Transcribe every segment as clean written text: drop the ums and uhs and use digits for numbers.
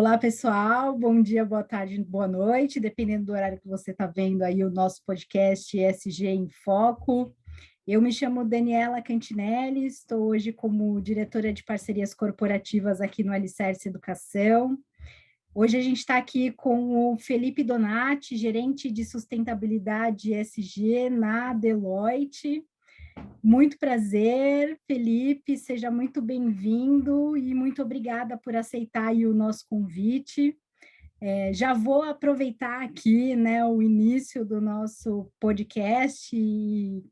Olá, pessoal. Bom dia, boa tarde, boa noite, dependendo do horário que você está vendo aí o nosso podcast ESG em Foco. Eu me chamo Daniela Cantinelli, estou hoje como diretora de parcerias corporativas aqui no Alicerce Educação. Hoje a gente está aqui com o Felipe Donati, gerente de sustentabilidade ESG na Deloitte. Muito prazer, Felipe, seja muito bem-vindo e muito obrigada por aceitar aí o nosso convite. Já vou aproveitar aqui, né, o início do nosso podcast e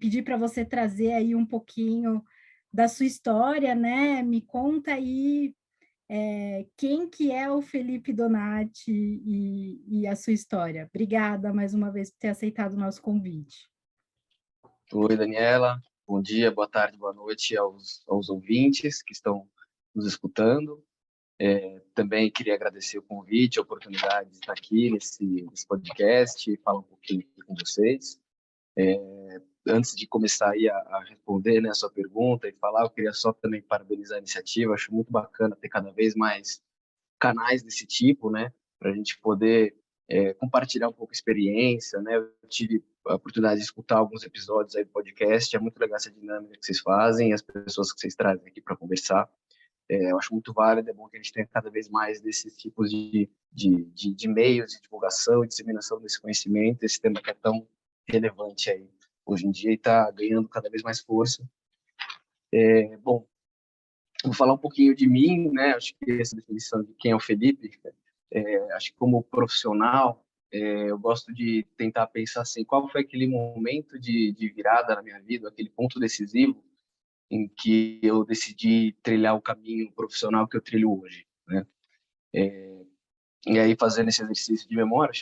pedir para você trazer aí um pouquinho da sua história, né? Me conta aí quem que é o Felipe Donati e a sua história. Obrigada mais uma vez por ter aceitado o nosso convite. Oi, Daniela. Bom dia, boa tarde, boa noite aos ouvintes que estão nos escutando. Também queria agradecer o convite, a oportunidade de estar aqui nesse podcast e falar um pouquinho aqui com vocês. Antes de começar aí a responder, né, a sua pergunta e falar, eu queria só também parabenizar a iniciativa. Acho muito bacana ter cada vez mais canais desse tipo, né, para a gente poder compartilhar um pouco a experiência, né. Eu tive a oportunidade de escutar alguns episódios aí do podcast. É muito legal essa dinâmica que vocês fazem, as pessoas que vocês trazem aqui para conversar. Eu acho muito válido, é bom que a gente tenha cada vez mais desses tipos de meios de divulgação e disseminação desse conhecimento, esse tema que é tão relevante aí hoje em dia e está ganhando cada vez mais força. Bom, vou falar um pouquinho de mim, né? Acho que essa definição de quem é o Felipe, acho que como profissional, eu gosto de tentar pensar assim, qual foi aquele momento de virada na minha vida, aquele ponto decisivo em que eu decidi trilhar o caminho profissional que eu trilho hoje, né? E aí, fazendo esse exercício de memória,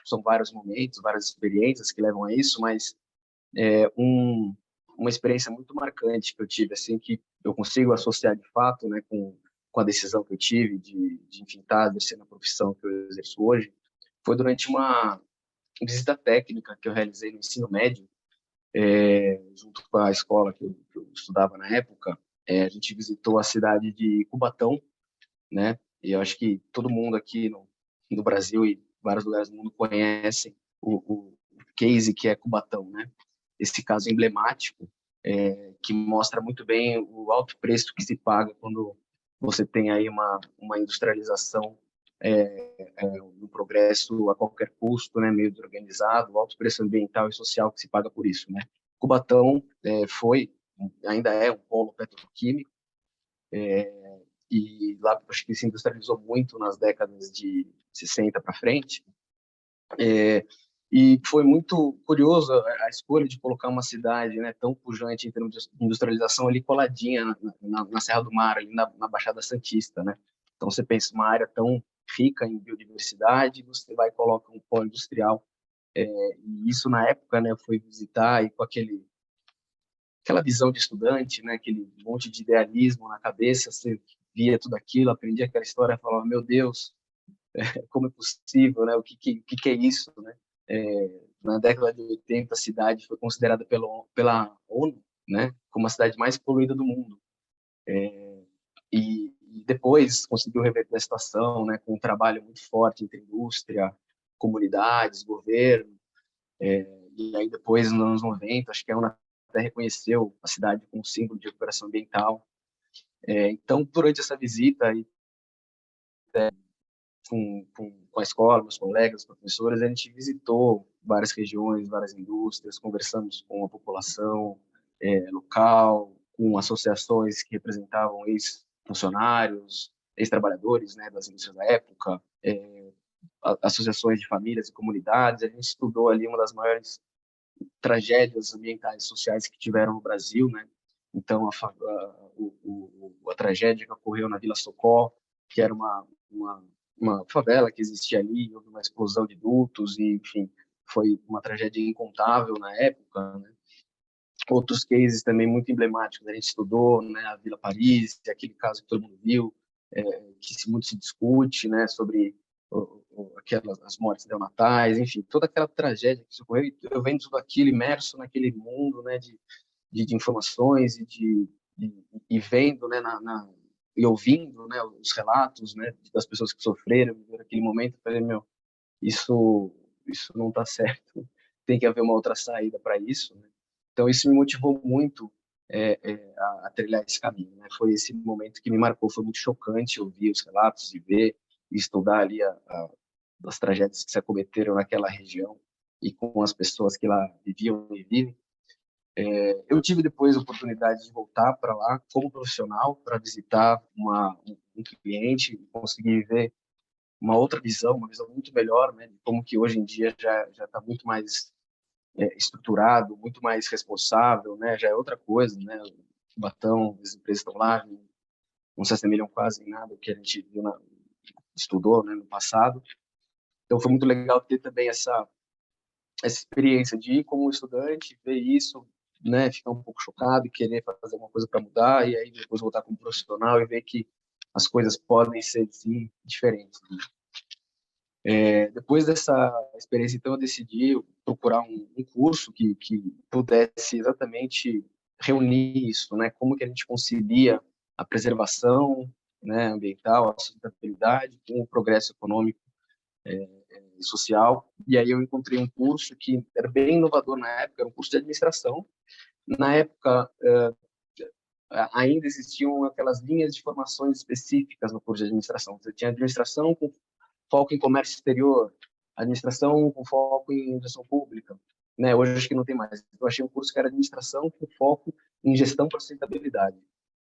são vários momentos, várias experiências que levam a isso, mas uma experiência muito marcante que eu tive, assim, que eu consigo associar de fato, né, com a decisão que eu tive de enfim, estar exercendo a profissão que eu exerço hoje, foi durante uma visita técnica que eu realizei no ensino médio, junto com a escola que eu estudava na época. A gente visitou a cidade de Cubatão, né? E eu acho que todo mundo aqui no Brasil e vários lugares do mundo conhecem o case que é Cubatão, né? Esse caso emblemático, que mostra muito bem o alto preço que se paga quando você tem aí uma industrialização no progresso a qualquer custo, né, meio desorganizado, o alto preço ambiental e social que se paga por isso, né? Cubatão ainda é um polo petroquímico, e lá acho que se industrializou muito nas décadas de 60 para frente. E foi muito curioso a escolha de colocar uma cidade, né, tão pujante em termos de industrialização ali coladinha na Serra do Mar, ali na Baixada Santista, né? Então você pensa uma área tão rica em biodiversidade, você vai e coloca um polo industrial. E isso na época, né, eu fui visitar e com aquela visão de estudante, né, aquele monte de idealismo na cabeça, você via tudo aquilo, aprendia aquela história, falava, meu Deus, como é possível, né? O que é isso, né? Na década de 80, a cidade foi considerada pela ONU, né, como a cidade mais poluída do mundo. E depois conseguiu reverter a situação, né, com um trabalho muito forte entre indústria, comunidades, governo. E aí depois, nos anos 90, acho que a ONU até reconheceu a cidade como símbolo de recuperação ambiental. Então, durante essa visita, aí, com a escola, meus colegas, professores, a gente visitou várias regiões, várias indústrias, conversamos com a população local, com associações que representavam ex-funcionários, ex-trabalhadores, né, das indústrias da época, associações de famílias e comunidades. A gente estudou ali uma das maiores tragédias ambientais e sociais que tiveram no Brasil, né? Então, a tragédia que ocorreu na Vila Socorro, que era uma favela que existia ali, houve uma explosão de dutos e, enfim, foi uma tragédia incontável na época, né? Outros cases também muito emblemáticos, a gente estudou, né, a Vila Paris, aquele caso que todo mundo viu, que muito se discute, né, sobre as mortes neonatais, enfim, toda aquela tragédia que ocorreu, e eu vendo tudo aquilo imerso naquele mundo, né, de informações e vendo, né, e ouvindo, né, os relatos, né, das pessoas que sofreram naquele momento, eu falei, meu, isso não está certo, tem que haver uma outra saída para isso, né? Então isso me motivou muito a trilhar esse caminho, né? Foi esse momento que me marcou, foi muito chocante ouvir os relatos e ver e estudar ali as tragédias que se acometeram naquela região e com as pessoas que lá viviam e vivem. Eu tive depois a oportunidade de voltar para lá como profissional para visitar um cliente e conseguir ver uma outra visão, uma visão muito melhor, né, de como que hoje em dia já está muito mais estruturado, muito mais responsável, né, já é outra coisa, né, o Batão, as empresas estão lá, não se assemelham quase em nada o que a gente viu estudou, né, no passado. Então foi muito legal ter também essa experiência de ir como estudante, ver isso, né, ficar um pouco chocado e querer fazer alguma coisa para mudar, e aí depois voltar como profissional e ver que as coisas podem ser, sim, diferentes, né? Depois dessa experiência, então, eu decidi procurar um curso que pudesse exatamente reunir isso, né, como que a gente concilia a preservação, né, ambiental, a sustentabilidade com o progresso econômico e social. E aí eu encontrei um curso que era bem inovador na época, era um curso de administração. Na época, ainda existiam aquelas linhas de formações específicas no curso de administração. Você tinha administração com foco em comércio exterior, administração com foco em gestão pública, né? Hoje acho que não tem mais. Eu achei um curso que era administração com foco em gestão para sustentabilidade,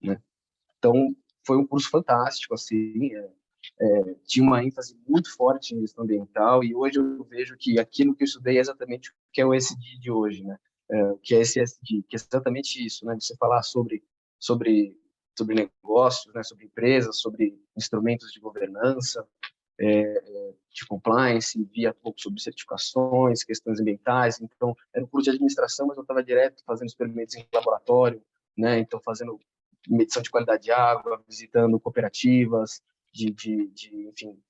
né? Então foi um curso fantástico, assim, tinha uma ênfase muito forte em gestão ambiental, e hoje eu vejo que aquilo que eu estudei é exatamente o que é o ESG de hoje, né? O que é esse ESG, que é exatamente isso, né? Você falar sobre sobre negócios, né? Sobre empresas, sobre instrumentos de governança, de compliance, via pouco sobre certificações, questões ambientais. Então, era um curso de administração, mas eu estava direto fazendo experimentos em laboratório, né? Então, fazendo medição de qualidade de água, visitando cooperativas enfim,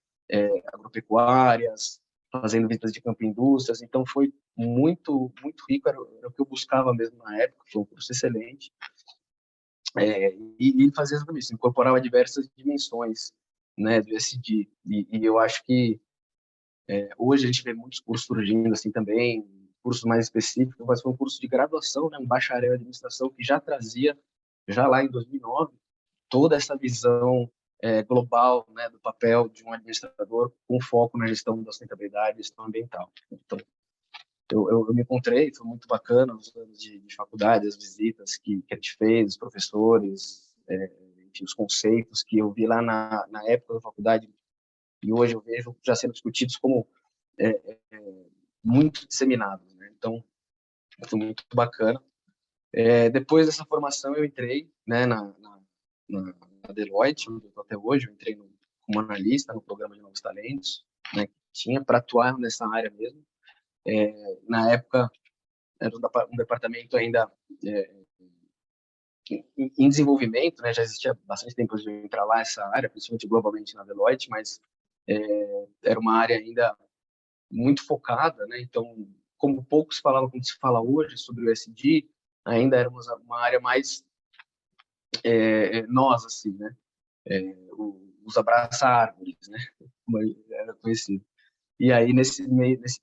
agropecuárias, fazendo visitas de campo e indústrias. Então, foi muito rico, era o que eu buscava mesmo na época, foi um curso excelente. E fazia exatamente isso, incorporava diversas dimensões, né, do ESG. E eu acho que hoje a gente vê muitos cursos surgindo assim também, cursos mais específicos, mas foi um curso de graduação, né, um bacharel em administração que já trazia, já lá em 2009, toda essa visão global, né, do papel de um administrador com foco na gestão da sustentabilidade e gestão ambiental. Então, eu me encontrei, foi muito bacana os anos de faculdade, as visitas que a gente fez, os professores, enfim, os conceitos que eu vi lá na época da faculdade e hoje eu vejo já sendo discutidos como muito disseminados, né? Então, foi muito bacana. Depois dessa formação, eu entrei, né, na Deloitte, onde eu estou até hoje. Eu entrei como analista no programa de Novos Talentos, né, que tinha para atuar nessa área mesmo. Na época, era um departamento ainda em desenvolvimento, né? Já existia bastante tempo de eu entrar lá essa área, principalmente globalmente na Deloitte, mas era uma área ainda muito focada, né? Então, como poucos falavam como se fala hoje sobre o ESG, ainda era uma área mais nós, assim, né? Os abraça-árvores, né? Como era conhecido. E aí, nesse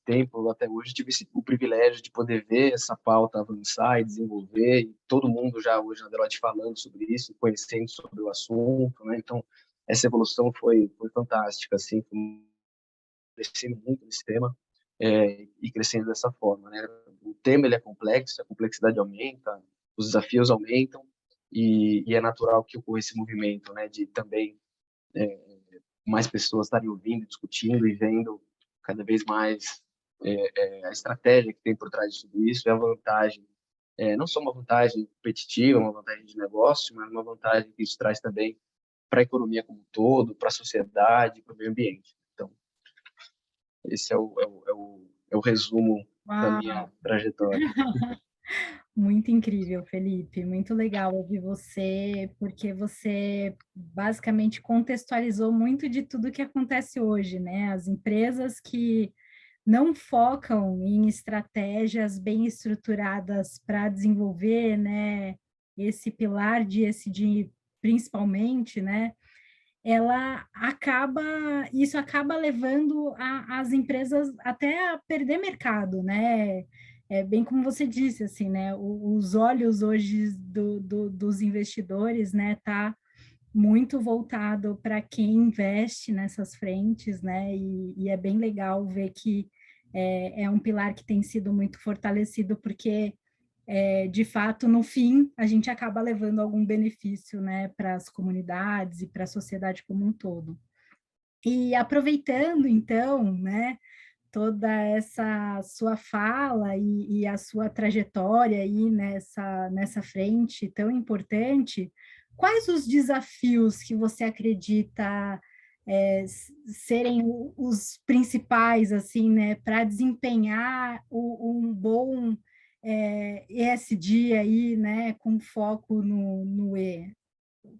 tempo, até hoje, tive o privilégio de poder ver essa pauta avançar e desenvolver, e todo mundo já hoje na Deloitte falando sobre isso, conhecendo sobre o assunto, né? Então, essa evolução foi fantástica, assim, crescendo muito nesse tema e crescendo dessa forma, né? O tema ele é complexo, a complexidade aumenta, os desafios aumentam, e é natural que ocorra esse movimento, né? De também mais pessoas estarem ouvindo, discutindo e vendo cada vez mais a estratégia que tem por trás de tudo isso, é a vantagem, não só uma vantagem competitiva, uma vantagem de negócio, mas uma vantagem que isso traz também para a economia como um todo, para a sociedade, para o meio ambiente. Então, esse é o resumo da Uau! minha trajetória. Muito incrível, Felipe. Muito legal ouvir você, porque você basicamente contextualizou muito de tudo que acontece hoje, né? As empresas que não focam em estratégias bem estruturadas para desenvolver, né, esse pilar de principalmente, né, isso acaba levando as empresas até a perder mercado, né? É bem como você disse, assim, né? Os olhos hoje dos investidores, né, tá muito voltado para quem investe nessas frentes, né? E é bem legal ver que é um pilar que tem sido muito fortalecido, porque de fato, no fim, a gente acaba levando algum benefício, né, para as comunidades e para a sociedade como um todo. E aproveitando, então, né, toda essa sua fala e a sua trajetória aí nessa frente tão importante, quais os desafios que você acredita serem os principais, assim, né, para desempenhar um bom ESG aí, né, com foco no E,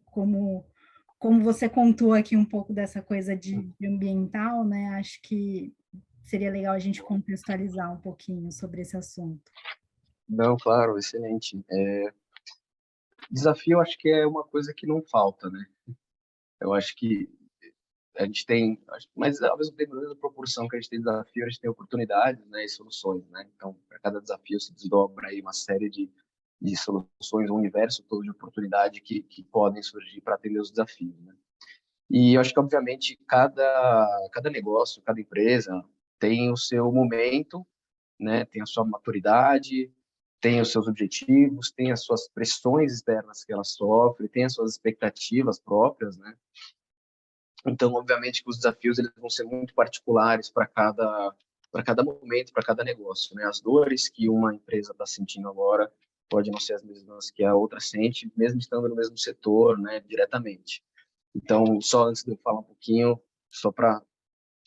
como como você contou aqui um pouco dessa coisa de ambiental, né? Acho que seria legal a gente contextualizar um pouquinho sobre esse assunto. Não, claro, excelente. Desafio, acho que é uma coisa que não falta, né? Eu acho que a gente tem, mas ao mesmo tempo, na mesma proporção que a gente tem desafio, a gente tem oportunidades, né, e soluções, né? Então, para cada desafio se desdobra aí uma série de soluções, um universo todo de oportunidade que podem surgir para atender os desafios, né? E eu acho que, obviamente, cada negócio, cada empresa tem o seu momento, né? Tem a sua maturidade, tem os seus objetivos, tem as suas pressões externas que ela sofre, tem as suas expectativas próprias, né? Então, obviamente, que os desafios eles vão ser muito particulares para cada momento, para cada negócio, né? As dores que uma empresa está sentindo agora podem não ser as mesmas que a outra sente, mesmo estando no mesmo setor, né, diretamente. Então, só antes de eu falar um pouquinho, só para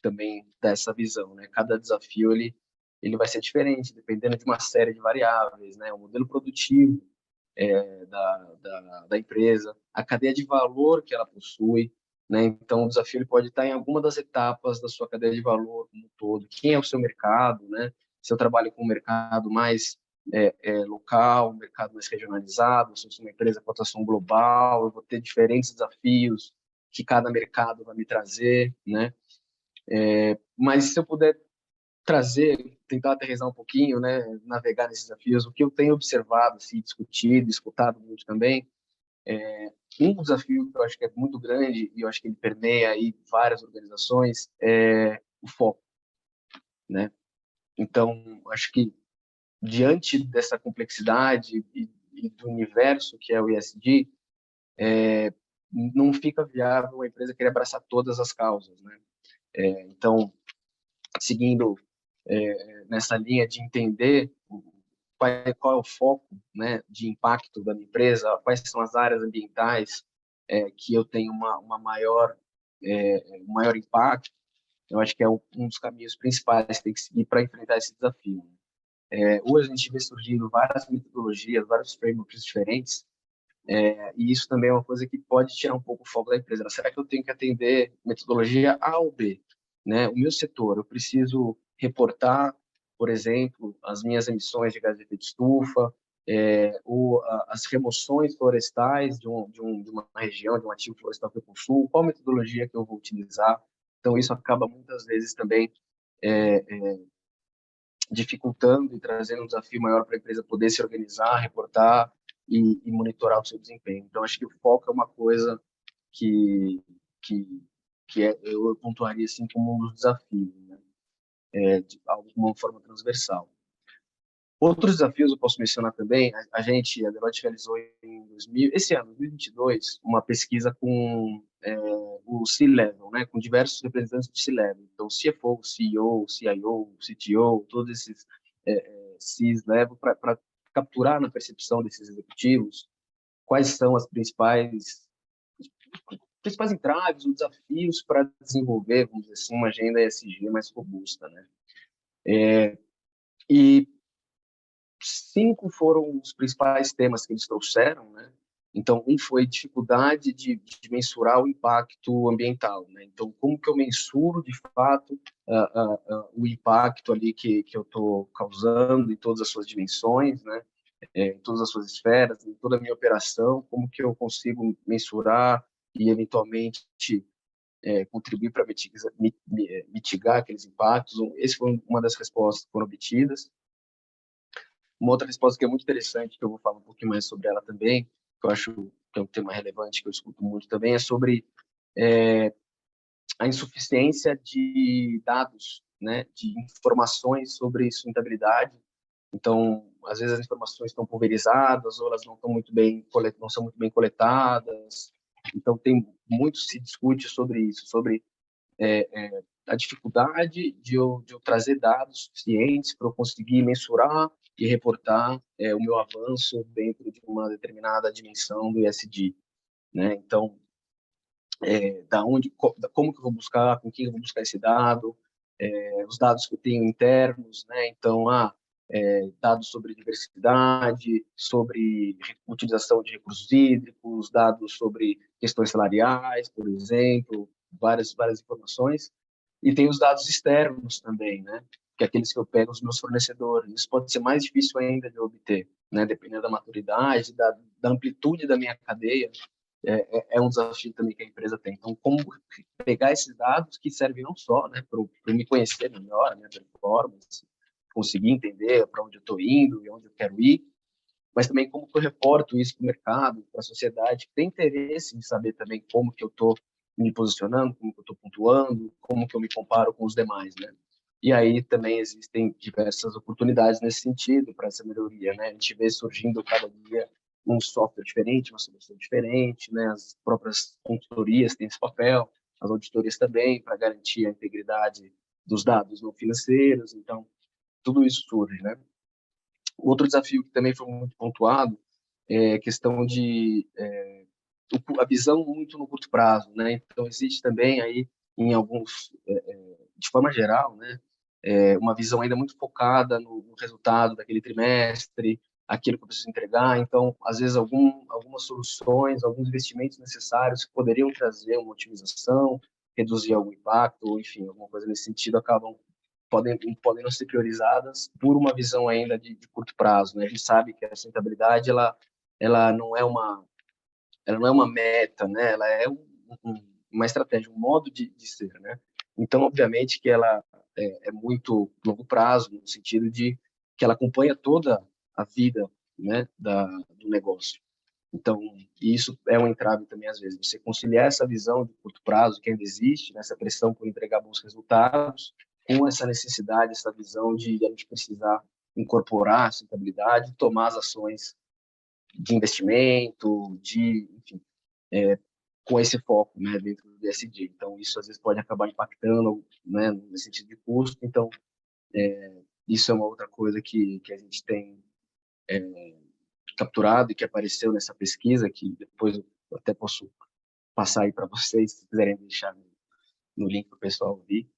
também dar essa visão, né? Cada desafio ele vai ser diferente, dependendo de uma série de variáveis, né? O modelo produtivo da empresa, a cadeia de valor que ela possui, né? Então, o desafio ele pode estar em alguma das etapas da sua cadeia de valor como um todo. Quem é o seu mercado, né? Se eu trabalho com um mercado mais local, um mercado mais regionalizado, se eu sou uma empresa com atuação global, eu vou ter diferentes desafios que cada mercado vai me trazer, né? Mas se eu puder trazer, tentar aterrissar um pouquinho, né, navegar nesses desafios, o que eu tenho observado, assim, discutido, escutado muito também, um desafio que eu acho que é muito grande e eu acho que ele permeia aí várias organizações é o foco, né? Então, acho que diante dessa complexidade e do universo que é o ESG, não fica viável uma empresa querer abraçar todas as causas, né? Então, seguindo nessa linha de entender qual é o foco, né, de impacto da minha empresa, quais são as áreas ambientais que eu tenho um maior impacto, eu acho que é um dos caminhos principais que tem que seguir para enfrentar esse desafio. Hoje a gente vê surgindo várias metodologias, vários frameworks diferentes, e isso também é uma coisa que pode tirar um pouco o foco da empresa. Será que eu tenho que atender metodologia A ou B? Né? O meu setor, eu preciso reportar, por exemplo, as minhas emissões de gás de efeito estufa, ou as remoções florestais de uma região, de um ativo florestal que eu consumo, qual metodologia que eu vou utilizar? Então, isso acaba muitas vezes também dificultando e trazendo um desafio maior para a empresa poder se organizar, reportar e monitorar o seu desempenho. Então, acho que o foco é uma coisa que, que, eu pontuaria assim como um dos desafios, né? De alguma forma transversal. Outros desafios eu posso mencionar também, a Deloitte realizou esse ano, 2022, uma pesquisa com o C-Level, né, com diversos representantes do C-Level, então CFO, CEO, CIO, CTO, todos esses C-Level, para capturar na percepção desses executivos quais são as principais entraves ou desafios para desenvolver, vamos dizer assim, uma agenda ESG mais robusta, né? E 5 foram os principais temas que eles trouxeram, né? Então, um foi dificuldade de mensurar o impacto ambiental, né? Então, como que eu mensuro, de fato, o impacto ali que eu estou causando em todas as suas dimensões, né? em todas as suas esferas, em toda a minha operação, como que eu consigo mensurar e, eventualmente, contribuir para mitigar aqueles impactos. Essa foi uma das respostas que foram obtidas. Uma outra resposta que é muito interessante, que eu vou falar um pouquinho mais sobre ela também, que eu acho que é um tema relevante, que eu escuto muito também, é sobre a insuficiência de dados, né, de informações sobre sustentabilidade. Então, às vezes as informações estão pulverizadas ou elas não estão muito bem não são muito bem coletadas. Então, tem muito se discute sobre isso, sobre a dificuldade de eu trazer dados suficientes para eu conseguir mensurar e reportar o meu avanço dentro de uma determinada dimensão do ESG, né? Então, como que eu vou buscar, com quem eu vou buscar esse dado, os dados que eu tenho internos, né? Então, dados sobre diversidade, sobre utilização de recursos hídricos, dados sobre questões salariais, por exemplo, várias informações. E tem os dados externos também, né? Que é aqueles que eu pego dos meus fornecedores. Isso pode ser mais difícil ainda de obter, né? Dependendo da maturidade, da amplitude da minha cadeia, é um desafio também que a empresa tem. Então, como pegar esses dados que servem não só, né, para eu me conhecer melhor, a minha performance, conseguir entender para onde eu estou indo e onde eu quero ir, mas também como que eu reporto isso para o mercado, para a sociedade, que tem interesse em saber também como que eu estou me posicionando, como que eu estou pontuando, como que eu me comparo com os demais, né? E aí também existem diversas oportunidades nesse sentido para essa melhoria, né? A gente vê surgindo cada dia um software diferente, uma solução diferente, né? As próprias consultorias têm esse papel, as auditorias também, para garantir a integridade dos dados não financeiros. Então, tudo isso surge, né? Outro desafio que também foi muito pontuado é a questão de a visão muito no curto prazo, né? Então, existe também aí, em alguns, de forma geral, né? Uma visão ainda muito focada no resultado daquele trimestre, aquilo que eu preciso entregar. Então, às vezes, algumas soluções, alguns investimentos necessários que poderiam trazer uma otimização, reduzir algum impacto, ou, enfim, alguma coisa nesse sentido, podem não ser priorizadas por uma visão ainda de curto prazo, né? A gente sabe que a sustentabilidade ela não é uma meta, né? Ela é uma estratégia, um modo de ser, né? Então, obviamente que ela é muito longo prazo, no sentido de que ela acompanha toda a vida, né, do negócio. Então, isso é um entrave também, às vezes, você conciliar essa visão de curto prazo que ainda existe, né, essa pressão por entregar bons resultados, com essa necessidade, essa visão de a gente precisar incorporar a sustentabilidade, tomar as ações de investimento, enfim, com esse foco, né, dentro do ESG. Então, isso às vezes pode acabar impactando, né, no sentido de custo. Então, isso é uma outra coisa que a gente tem capturado e que apareceu nessa pesquisa, que depois eu até posso passar aí para vocês, se quiserem deixar no link para o pessoal ouvir,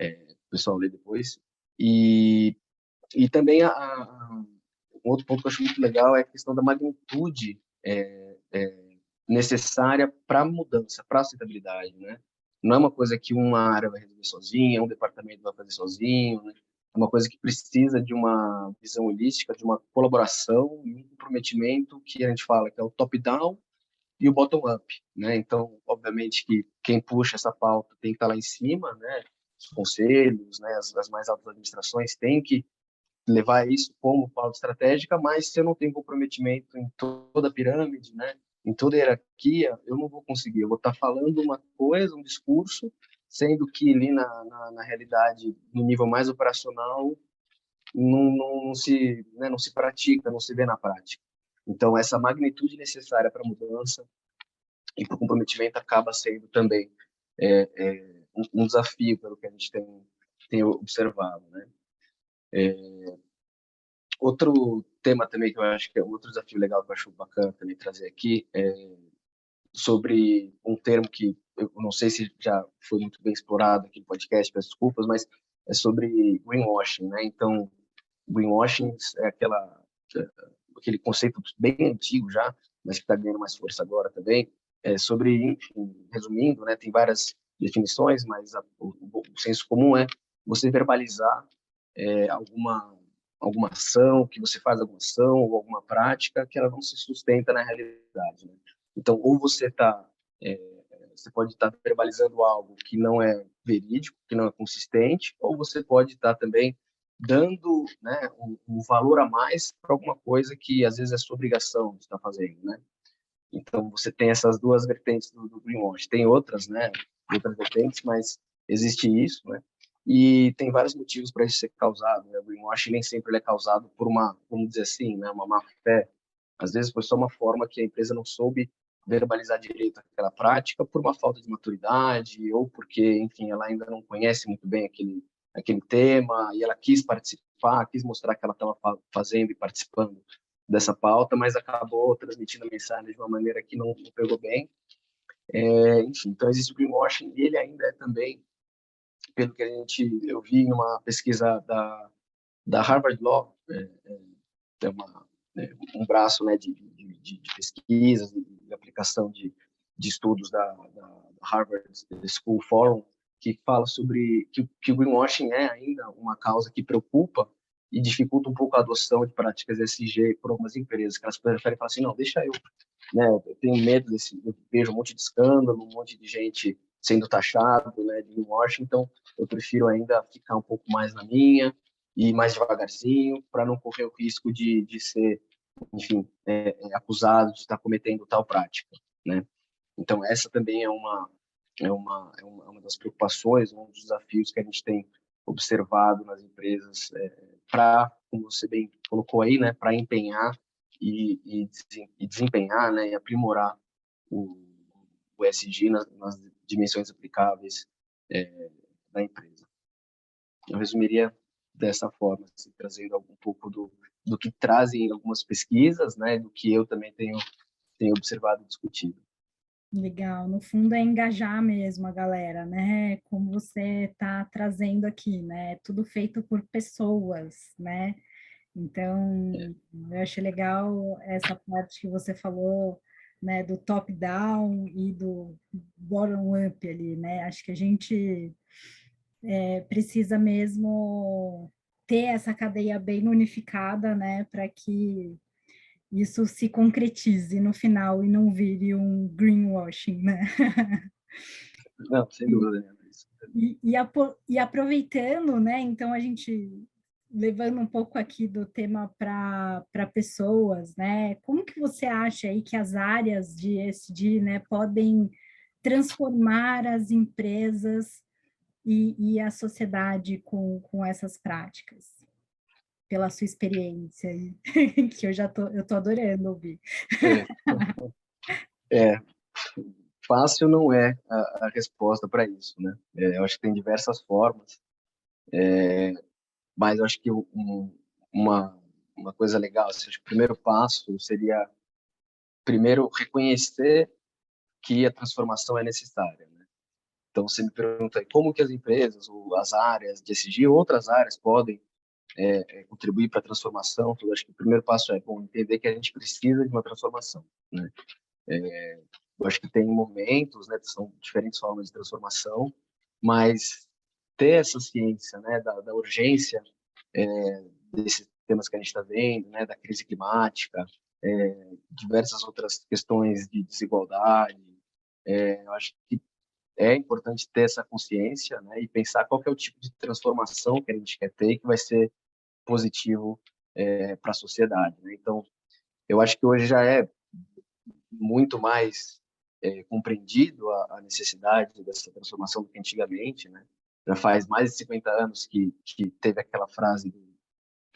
o pessoal ler depois. E também um outro ponto que eu acho muito legal é a questão da magnitude necessária para a mudança, para a sustentabilidade, né? Não é uma coisa que uma área vai resolver sozinha, um departamento vai fazer sozinho, né? É uma coisa que precisa de uma visão holística, de uma colaboração e um comprometimento que a gente fala que é o top-down e o bottom-up, né? Então, obviamente que quem puxa essa pauta tem que estar lá em cima, né? Os conselhos, né? As mais altas administrações têm que levar isso como pauta estratégica, mas se eu não tenho comprometimento em toda a pirâmide, né, em toda a hierarquia, eu não vou conseguir. Eu vou estar falando uma coisa, um discurso, sendo que ali na realidade, no nível mais operacional, não se pratica, não se vê na prática. Então, essa magnitude necessária para a mudança e para o comprometimento acaba sendo também um desafio, pelo que a gente tem observado, né? Outro tema também que eu acho que é outro desafio legal que eu acho bacana também trazer aqui é sobre um termo que eu não sei se já foi muito bem explorado aqui no podcast, peço desculpas, mas é sobre greenwashing, né? Então, greenwashing é aquele conceito bem antigo já, mas que está ganhando mais força agora também, sobre, enfim, resumindo, né? Tem várias definições, mas o senso comum é você verbalizar alguma alguma ação, que você faz alguma ação ou alguma prática que ela não se sustenta na realidade, né? Então, ou você pode estar verbalizando algo que não é verídico, que não é consistente, ou você pode estar também dando, né, um valor a mais para alguma coisa que às vezes é sua obrigação de estar fazendo, né? Então você tem essas duas vertentes do greenwash. Tem outras, né, outras vertentes, mas existe isso, né? E tem vários motivos para isso ser causado, né? O greenwashing nem sempre ele é causado por uma, vamos dizer assim, né, uma má fé. Às vezes foi só uma forma que a empresa não soube verbalizar direito aquela prática por uma falta de maturidade ou porque, enfim, ela ainda não conhece muito bem aquele tema e ela quis participar, quis mostrar que ela estava fazendo e participando dessa pauta, mas acabou transmitindo a mensagem de uma maneira que não pegou bem. Enfim, então existe o greenwashing e ele ainda é também, pelo que eu vi em uma pesquisa da Harvard Law, tem um braço, né, de pesquisas e aplicação de estudos da Harvard School Forum, que fala sobre que o greenwashing é ainda uma causa que preocupa e dificulta um pouco a adoção de práticas ESG por algumas empresas, que elas preferem falar assim, não, deixa eu, né, eu tenho medo eu vejo um monte de escândalo, um monte de gente sendo taxado, né, de greenwashing, então eu prefiro ainda ficar um pouco mais na minha e mais devagarzinho para não correr o risco de ser, enfim, acusado de estar cometendo tal prática, né? Então essa também é uma das preocupações, um dos desafios que a gente tem observado nas empresas para, como você bem colocou aí, né, para empenhar e desempenhar, né, e aprimorar o ESG nas dimensões aplicáveis da empresa. Eu resumiria dessa forma, assim, trazendo um pouco do que trazem algumas pesquisas, né, do que eu também tenho observado e discutido. Legal, no fundo é engajar mesmo a galera, né? Como você está trazendo aqui, né? Tudo feito por pessoas, né? Então, eu achei legal essa parte que você falou, né, do top-down e do bottom-up ali, né? Acho que a gente precisa mesmo ter essa cadeia bem unificada, né, para que isso se concretize no final e não vire um greenwashing, né? Não, sem dúvida, né? E aproveitando, né? Então a gente levando um pouco aqui do tema para pessoas, né? Como que você acha aí que as áreas de ESG, né, podem transformar as empresas e a sociedade com essas práticas? Pela sua experiência aí, que eu tô adorando ouvir. É, fácil não é a resposta para isso, né? Eu acho que tem diversas formas, mas eu acho que uma, uma coisa legal, assim, acho que o primeiro passo seria, primeiro, reconhecer que a transformação é necessária, né? Então, você me pergunta aí, como que as empresas, ou as áreas de SG, outras áreas podem contribuir para a transformação? Então, eu acho que o primeiro passo é, bom, entender que a gente precisa de uma transformação, né? Eu acho que tem momentos, né, são diferentes formas de transformação, mas ter essa ciência, né, da urgência desses temas que a gente está vendo, né, da crise climática, diversas outras questões de desigualdade, eu acho que é importante ter essa consciência, né, e pensar qual que é o tipo de transformação que a gente quer ter e que vai ser positivo para a sociedade, né? Então, eu acho que hoje já é muito mais compreendido a necessidade dessa transformação do que antigamente, né? Já faz mais de 50 anos que teve aquela frase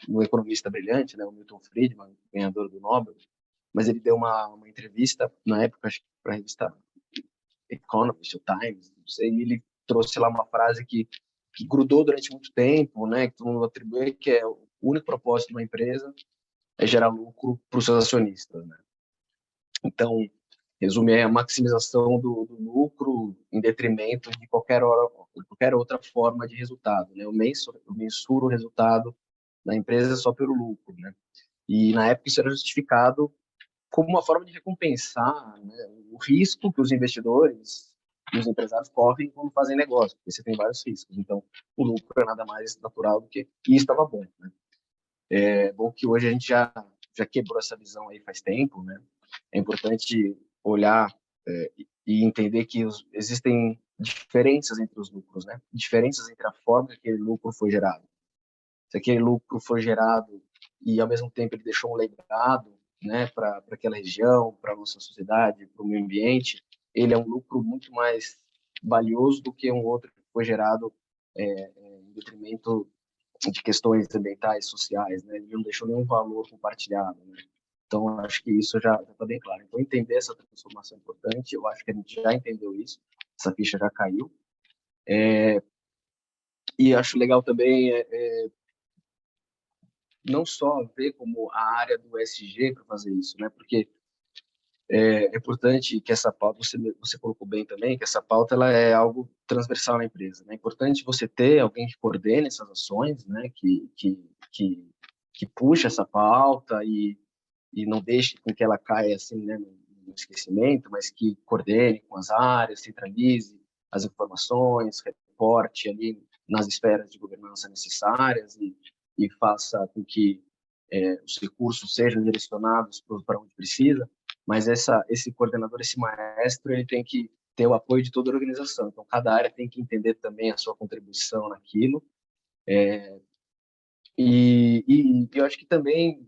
do economista brilhante, né, o Milton Friedman, ganhador do Nobel, mas ele deu uma entrevista na época, acho que para a revista Economist, o Times, não sei, e ele trouxe lá uma frase que grudou durante muito tempo, né, que todo mundo atribui, que é o único propósito de uma empresa é gerar lucro para os seus acionistas, né? Então, resume a maximização do lucro em detrimento de qualquer outra forma de resultado, né? Eu mensuro o resultado da empresa só pelo lucro, né? E na época isso era justificado como uma forma de recompensar, né, o risco que os investidores e os empresários correm quando fazem negócio, porque você tem vários riscos. Então, o lucro é nada mais natural do que... E isso estava bom, né? É bom que hoje a gente já quebrou essa visão aí faz tempo, né? É importante olhar e entender que existem diferenças entre os lucros, né? Diferenças entre a forma que aquele lucro foi gerado. Se aquele lucro foi gerado e, ao mesmo tempo, ele deixou um legado, né, para aquela região, para a nossa sociedade, para o meio ambiente, ele é um lucro muito mais valioso do que um outro que foi gerado em detrimento de questões ambientais, sociais, né? Ele não deixou nenhum valor compartilhado, né? Então, acho que isso já está bem claro. Então, entender essa transformação é importante. Eu acho que a gente já entendeu isso. Essa ficha já caiu. E acho legal também não só ver como a área do SG para fazer isso, né? Porque é importante que essa pauta, você colocou bem também, que essa pauta ela é algo transversal na empresa, né? É importante você ter alguém que coordene essas ações, né? Que puxa essa pauta e não deixe com que ela caia assim, né? No esquecimento, mas que coordene com as áreas, centralize as informações, reporte ali nas esferas de governança necessárias e faça com que os recursos sejam direcionados para onde precisa, mas esse coordenador, esse maestro, ele tem que ter o apoio de toda a organização. Então, cada área tem que entender também a sua contribuição naquilo. E eu acho que também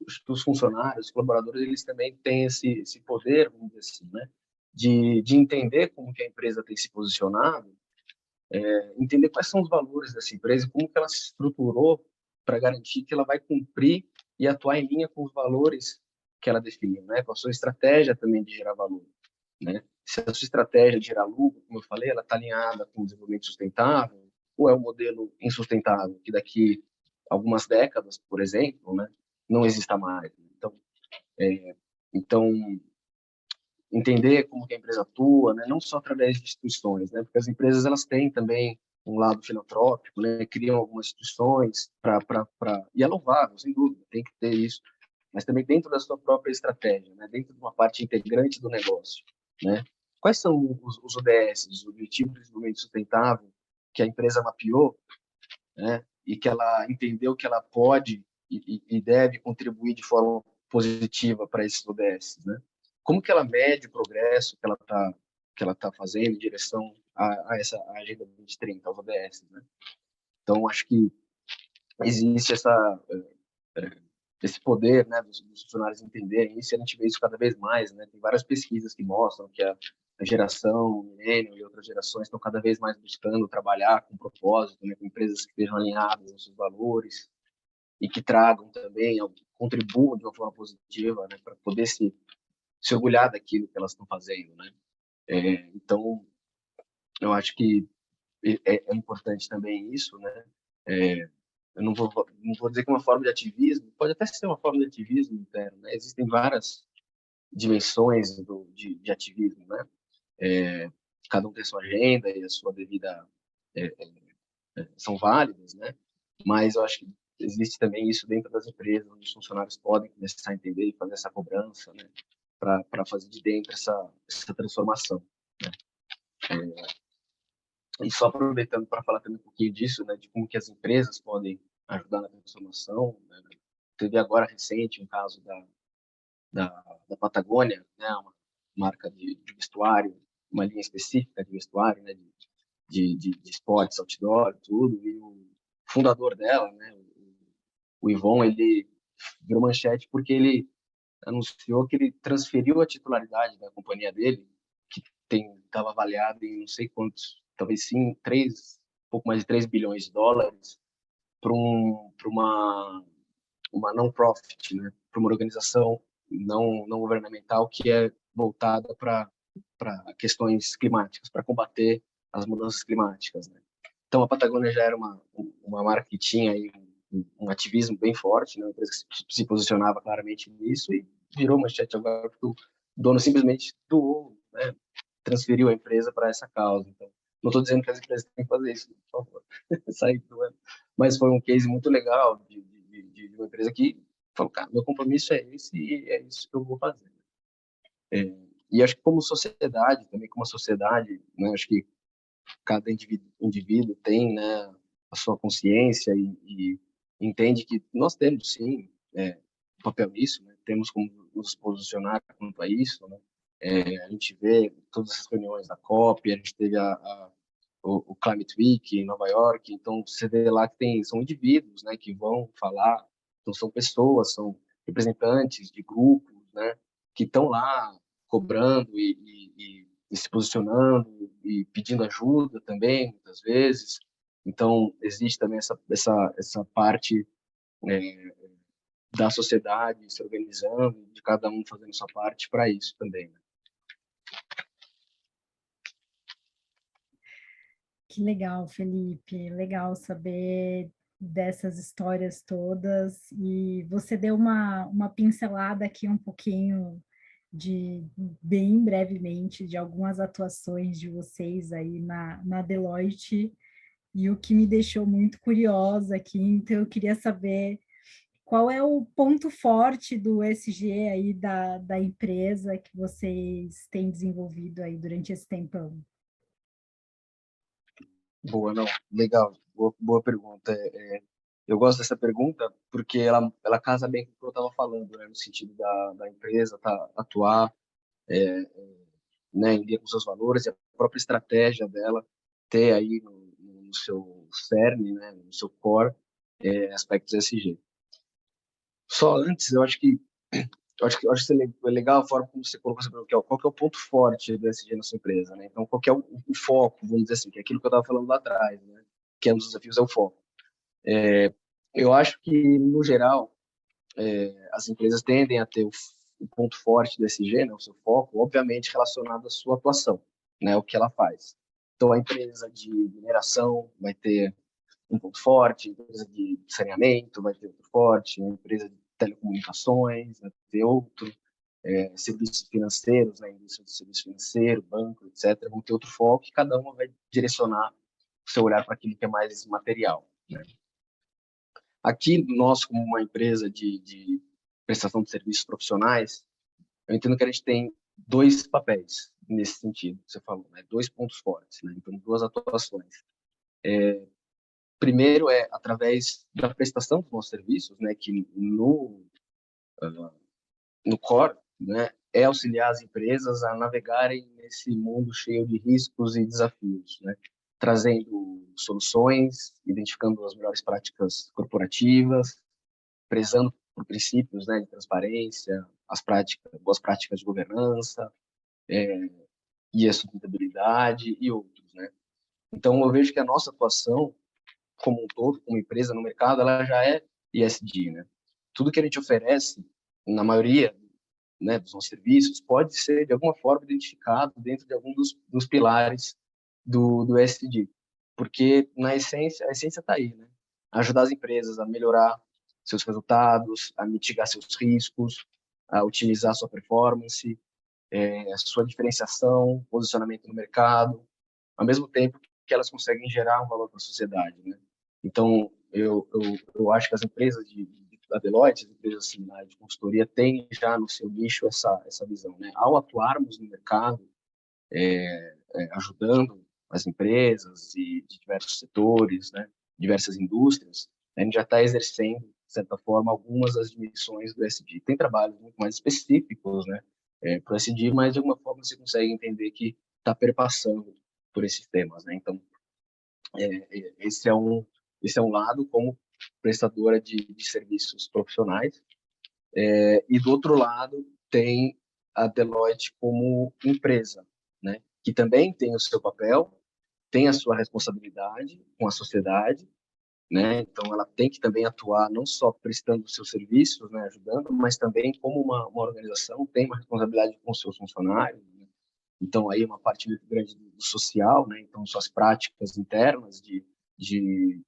os funcionários, os colaboradores, eles também têm esse poder, vamos dizer assim, né? De entender como que a empresa tem se posicionado, entender quais são os valores dessa empresa, como que ela se estruturou para garantir que ela vai cumprir e atuar em linha com os valores que ela definiu, né? Com a sua estratégia também de gerar valor, né? Se a sua estratégia de gerar lucro, como eu falei, ela está alinhada com o desenvolvimento sustentável, ou é um modelo insustentável que daqui algumas décadas, por exemplo, né, não exista mais. Então, entender como que a empresa atua, né, não só através de instituições, né, porque as empresas elas têm também um lado filantrópico, né, criam algumas instituições e é louvável, sem dúvida, tem que ter isso, mas também dentro da sua própria estratégia, né, dentro de uma parte integrante do negócio, né. Quais são os ODS, os Objetivos de Desenvolvimento Sustentável, que a empresa mapeou, né, e que ela entendeu que ela pode e deve contribuir de forma positiva para esses ODS, né? Como que ela mede o progresso que ela tá fazendo em direção a essa Agenda 2030, aos ODS, né? Então, acho que existe esse poder, né, dos funcionários entenderem isso, e a gente vê isso cada vez mais, né? Tem várias pesquisas que mostram que a geração milênio e outras gerações estão cada vez mais buscando trabalhar com propósito, né, com empresas que estejam alinhadas aos seus valores e que tragam também, contribuam de uma forma positiva, né, para poder se orgulhar daquilo que elas estão fazendo, né? Então, eu acho que é importante também isso, né? Eu não vou dizer que é uma forma de ativismo, pode até ser uma forma de ativismo interno, né? Existem várias dimensões de ativismo, né? Cada um tem sua agenda e a sua devida são válidas, né? Mas eu acho que existe também isso dentro das empresas, onde os funcionários podem começar a entender e fazer essa cobrança, né? Para fazer de dentro essa transformação, né? E só aproveitando para falar também um pouquinho disso, né? De como que as empresas podem ajudar na transformação, né? Teve agora recente um caso da Patagônia, né? Uma marca de vestuário, uma linha específica de vestuário, né? De esportes, outdoor, tudo, e o fundador dela, né, o Yvon, ele virou manchete porque ele anunciou que ele transferiu a titularidade da companhia dele, que estava avaliada em não sei quantos, talvez sim, pouco mais de 3 bilhões de dólares, para uma non-profit, né, para uma organização não governamental que é voltada para questões climáticas, para combater as mudanças climáticas, né? Então, a Patagônia já era uma marca que tinha aí um ativismo bem forte, né? Uma empresa que se posicionava claramente nisso e virou manchete agora porque o dono simplesmente doou, né? Transferiu a empresa para essa causa. Então, não estou dizendo que as empresas têm que fazer isso, por favor, sair do ano. Mas foi um case muito legal de uma empresa que falou, cara, meu compromisso é esse e é isso que eu vou fazer. E acho que como sociedade, também como sociedade, né, acho que cada indivíduo tem, né, a sua consciência e entende que nós temos, sim, papel nisso, né? Temos como nos posicionar quanto a isso, né? A gente vê todas essas reuniões da COP, a gente teve o Climate Week em Nova York, então você vê lá que são indivíduos, né, que vão falar, então são pessoas, são representantes de grupos, né, que estão lá cobrando e se posicionando e pedindo ajuda também, muitas vezes. Então, existe também essa parte da sociedade se organizando, de cada um fazendo sua parte para isso também, né? Que legal, Felipe. Legal saber dessas histórias todas. E você deu uma pincelada aqui um pouquinho bem brevemente, de algumas atuações de vocês aí na Deloitte, e o que me deixou muito curiosa aqui. Então, eu queria saber qual é o ponto forte do SG aí da empresa que vocês têm desenvolvido aí durante esse tempão. Boa, não, legal, boa pergunta. Eu gosto dessa pergunta porque ela casa bem com o que eu estava falando, né, no sentido da empresa atuar, né, em linha com seus valores e a própria estratégia dela ter aí no seu cerne, né, no seu core, aspectos ESG. Só antes, eu acho que é legal a forma como você colocou essa pergunta, qual que é o ponto forte do ESG na sua empresa, né? Então, qual que é o foco, vamos dizer assim, que é aquilo que eu estava falando lá atrás, né? Que é um dos desafios, é o foco. Eu acho que, no geral, as empresas tendem a ter o ponto forte do ESG, né, o seu foco, obviamente relacionado à sua atuação, né, o que ela faz. Então, a empresa de mineração vai ter um ponto forte, a empresa de saneamento vai ter outro forte, a empresa de telecomunicações vai ter outro, serviços financeiros, né, indústria de serviço financeiro, banco, etc., vão ter outro foco e cada uma vai direcionar o seu olhar para aquilo que é mais material, né? Aqui, nós, como uma empresa de prestação de serviços profissionais, eu entendo que a gente tem dois papéis nesse sentido, que você falou, né? Dois pontos fortes, né? Então, duas atuações. Primeiro é através da prestação dos nossos serviços, né? Que no core, né? É auxiliar as empresas a navegarem nesse mundo cheio de riscos e desafios, né? Trazendo soluções, identificando as melhores práticas corporativas, prezando por princípios, né, de transparência, boas práticas de governança, e a sustentabilidade e outros, né? Então, eu vejo que a nossa atuação, como um todo, como empresa no mercado, ela já é ESG, né? Tudo que a gente oferece, na maioria, né, dos nossos serviços, pode ser, de alguma forma, identificado dentro de algum dos pilares do ESG. Porque, na essência, a essência está aí, né? Ajudar as empresas a melhorar seus resultados, a mitigar seus riscos, a otimizar sua performance, a sua diferenciação, posicionamento no mercado, ao mesmo tempo que elas conseguem gerar um valor para a sociedade, né? Então, eu acho que as empresas da Deloitte, as empresas similares de consultoria, têm já no seu nicho essa visão, né? Ao atuarmos no mercado, ajudando as empresas de diversos setores, né? Diversas indústrias, a gente já está exercendo, de certa forma, algumas das dimensões do ESG. Tem trabalhos muito mais específicos, né? Para o ESG, mas de alguma forma você consegue entender que está perpassando por esses temas, né? Então, esse é um lado como prestadora de serviços profissionais. E do outro lado tem a Deloitte como empresa, né? Que também tem o seu papel, tem a sua responsabilidade com a sociedade, né? Então ela tem que também atuar não só prestando seus serviços, né, ajudando, mas também como uma organização tem uma responsabilidade com os seus funcionários, né? Então aí uma parte muito grande do social, né? Então suas práticas internas de, de,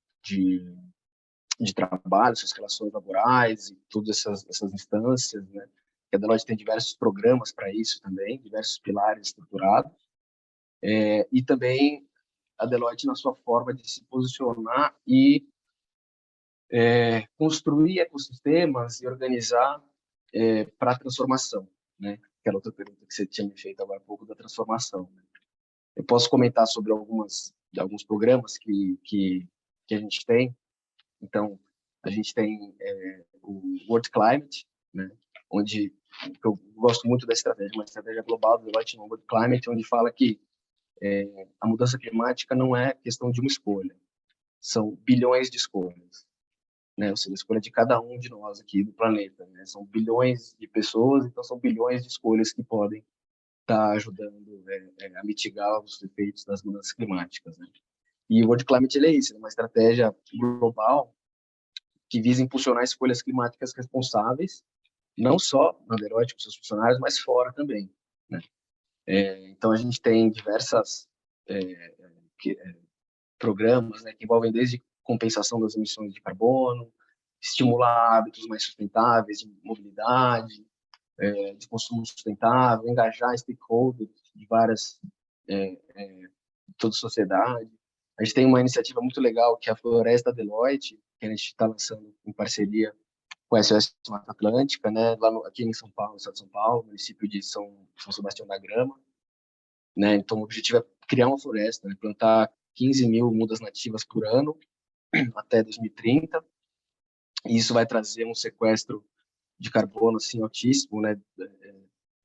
de trabalho, suas relações laborais e todas essas instâncias, né? A Deloitte tem diversos programas para isso também, diversos pilares estruturados, e também a Deloitte na sua forma de se posicionar e construir ecossistemas e organizar para a transformação, né? Aquela outra pergunta que você tinha me feito agora há pouco da transformação, né? Eu posso comentar sobre alguns programas que a gente tem. Então, a gente tem o World Climate, né, onde eu gosto muito da estratégia, uma estratégia global do Deloitte no World Climate, onde fala que a mudança climática não é questão de uma escolha, são bilhões de escolhas, né? Ou seja, a escolha de cada um de nós aqui do planeta, né? São bilhões de pessoas, então são bilhões de escolhas que podem estar ajudando a mitigar os efeitos das mudanças climáticas, né? E o World Climate ele é isso, é uma estratégia global que visa impulsionar escolhas climáticas responsáveis, não só na Deloitte com seus funcionários, mas fora também, né? Então a gente tem diversas programas, né, que envolvem desde compensação das emissões de carbono, estimular hábitos mais sustentáveis de mobilidade, de consumo sustentável, engajar stakeholders de várias, de toda a sociedade. A gente tem uma iniciativa muito legal que é a Floresta Deloitte, que a gente está lançando em parceria com a SOS Mata Atlântica, né, aqui em São Paulo, no estado de São Paulo, município de São Sebastião da Grama, né? Então o objetivo é criar uma floresta, né, plantar 15 mil mudas nativas por ano até 2030, e isso vai trazer um sequestro de carbono assim altíssimo, né?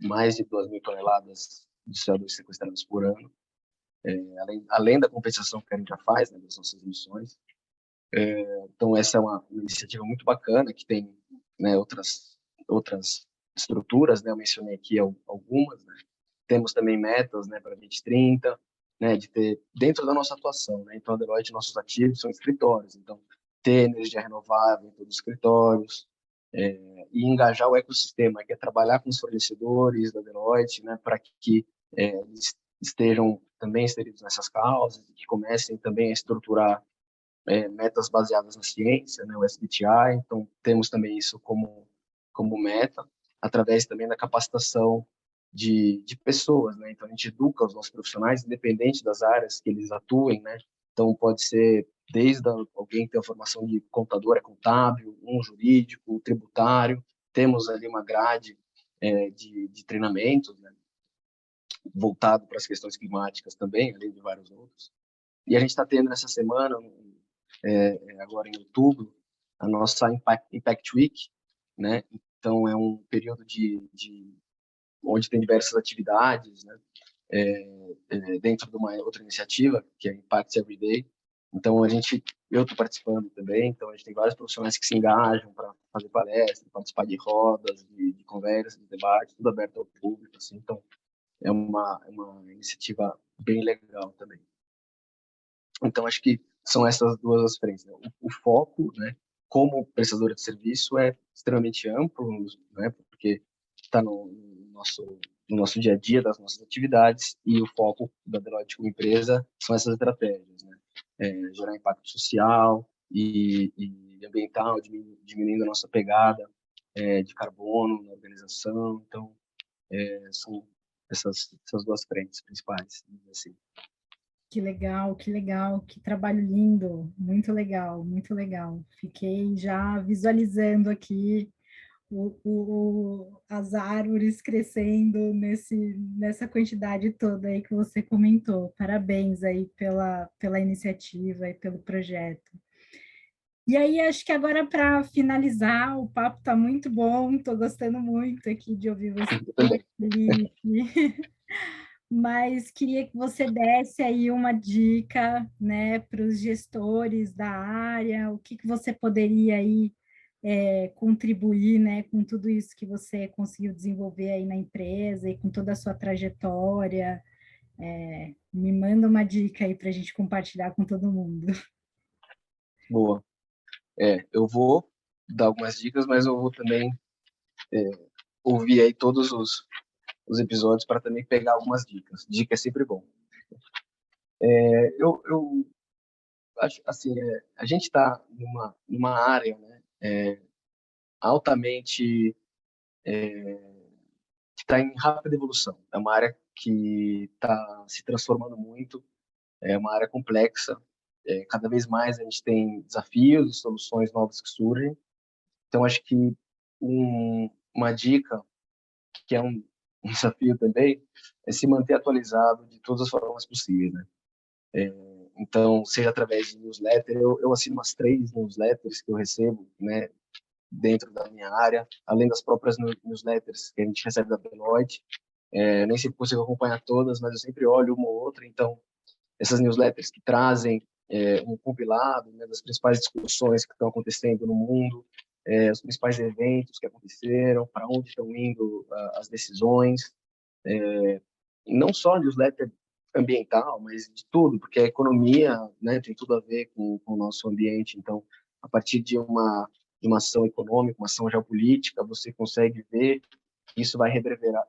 Mais de 2.000 toneladas de CO2 sequestradas por ano, além da compensação que a gente já faz, né, das nossas emissões. Então essa é uma iniciativa muito bacana que tem, né, outras estruturas, né? Eu mencionei aqui algumas, né? Temos também metas, né, para 2030, né, de ter dentro da nossa atuação, né? Então a Deloitte, nossos ativos são escritórios, então ter energia renovável em todos os escritórios, e engajar o ecossistema, que é trabalhar com os fornecedores da Deloitte, né, para que eles estejam também inseridos nessas causas, e que comecem também a estruturar metas baseadas na ciência, né, o SBTI. Então temos também isso como meta, através também da capacitação de pessoas, né? Então a gente educa os nossos profissionais, independente das áreas que eles atuem, né? Então pode ser desde alguém que tem a formação de contador, é contábil, um jurídico, tributário. Temos ali uma grade de treinamentos, né, voltado para as questões climáticas também, além de vários outros. E a gente está tendo nessa semana, agora em outubro, a nossa Impact Week, né? Então é um período onde tem diversas atividades, né? Dentro de uma outra iniciativa que é Impact Everyday. Então eu estou participando também. Então a gente tem vários profissionais que se engajam para fazer palestras, participar de rodas, de conversas, de debates, tudo aberto ao público, assim. Então é uma iniciativa bem legal também. Então acho que são essas duas as frentes, né? O foco, né, como prestadora de serviço é extremamente amplo, né, porque está no nosso dia a dia das nossas atividades, e o foco da Deloitte como empresa são essas estratégias, né? Gerar impacto social e ambiental, diminuindo a nossa pegada de carbono na organização. Então, são essas duas frentes principais, assim. Que legal, que trabalho lindo, muito legal, muito legal. Fiquei já visualizando aqui as árvores crescendo nessa quantidade toda aí que você comentou. Parabéns aí pela iniciativa e pelo projeto. E aí, acho que agora, para finalizar, o papo está muito bom, estou gostando muito aqui de ouvir você, Felipe. Mas queria que você desse aí uma dica, né, para os gestores da área, o que você poderia aí contribuir, né, com tudo isso que você conseguiu desenvolver aí na empresa e com toda a sua trajetória. Me manda uma dica aí para a gente compartilhar com todo mundo. Boa. Eu vou dar algumas dicas, mas eu vou também ouvir aí todos os episódios para também pegar algumas dicas. Dica é sempre bom. Eu acho assim, a gente está numa área, né, altamente que está em rápida evolução. É uma área que está se transformando muito, é uma área complexa. Cada vez mais a gente tem desafios e soluções novas que surgem. Então, acho que uma dica, que é um desafio também, é se manter atualizado de todas as formas possíveis, né? Então, seja através de newsletter, eu assino umas 3 newsletters que eu recebo, né, dentro da minha área, além das próprias newsletters que a gente recebe da Deloitte. Nem sempre consigo acompanhar todas, mas eu sempre olho uma ou outra. Então, essas newsletters que trazem um compilado, né, das principais discussões que estão acontecendo no mundo, os principais eventos que aconteceram, para onde estão indo as decisões, não só newsletter ambiental, mas de tudo, porque a economia, né, tem tudo a ver com o nosso ambiente. Então, a partir de uma ação econômica, uma ação geopolítica, você consegue ver que isso vai reverberar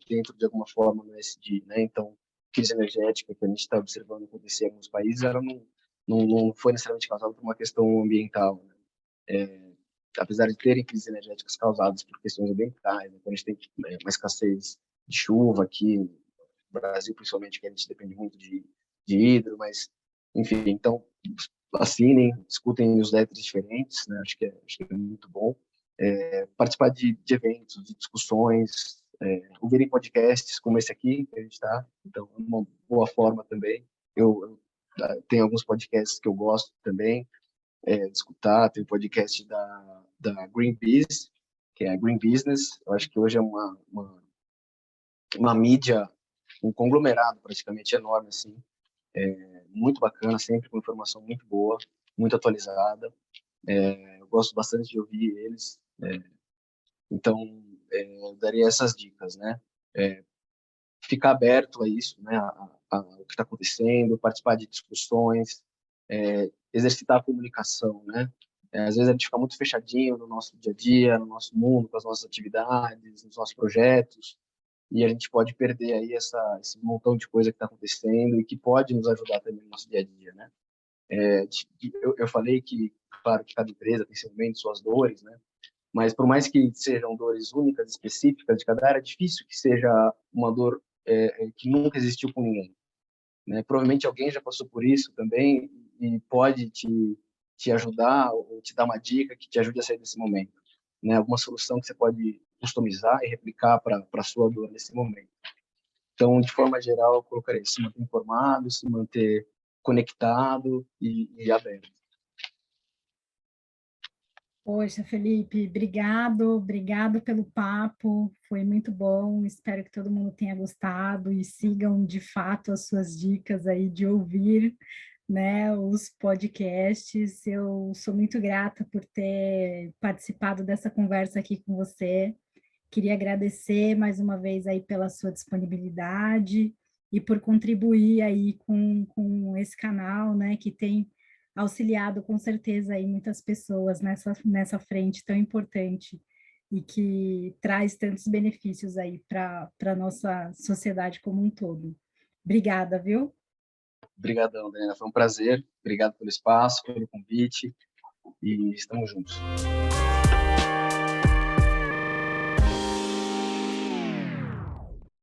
dentro de alguma forma no SD, né? Então, crise energética que a gente está observando acontecer em alguns países, ela não foi necessariamente causada por uma questão ambiental, né? Apesar de terem crises energéticas causadas por questões ambientais, né? Então a gente tem uma escassez de chuva aqui no Brasil, principalmente, que a gente depende muito de hidro, mas, enfim, então, assinem, escutem newsletters diferentes, né? Acho que é muito bom. Participar de eventos, de discussões, ouvirem podcasts como esse aqui, que a gente está, então, é uma boa forma também. Eu tenho alguns podcasts que eu gosto também, de escutar, tem o podcast da Greenpeace, que é a Green Business. Eu acho que hoje é uma mídia, um conglomerado praticamente enorme, assim, muito bacana, sempre com informação muito boa, muito atualizada. Eu gosto bastante de ouvir eles, então eu daria essas dicas, né? Ficar aberto a isso, né? O que está acontecendo, participar de discussões, exercitar a comunicação, né? Às vezes a gente fica muito fechadinho no nosso dia a dia, no nosso mundo, com as nossas atividades, nos nossos projetos, e a gente pode perder aí esse montão de coisa que está acontecendo e que pode nos ajudar também no nosso dia a dia, né? Eu falei que, claro, que cada empresa tem seu momento, suas dores, né? Mas por mais que sejam dores únicas, específicas de cada área, é difícil que seja uma dor que nunca existiu com ninguém, né? Provavelmente alguém já passou por isso também e pode te ajudar ou te dar uma dica que te ajude a sair desse momento, né? Alguma solução que você pode customizar e replicar para a sua dor nesse momento. Então, de forma geral, eu colocaria se manter informado, se manter conectado e aberto. Poxa, Felipe, obrigado pelo papo, foi muito bom, espero que todo mundo tenha gostado e sigam de fato as suas dicas aí de ouvir, né, os podcasts. Eu sou muito grata por ter participado dessa conversa aqui com você. Queria agradecer mais uma vez aí pela sua disponibilidade e por contribuir aí com esse canal, né, que tem auxiliado com certeza aí muitas pessoas nessa frente tão importante e que traz tantos benefícios aí para a nossa sociedade como um todo. Obrigada, viu? Obrigadão, Daniela. Foi um prazer. Obrigado pelo espaço, pelo convite e estamos juntos.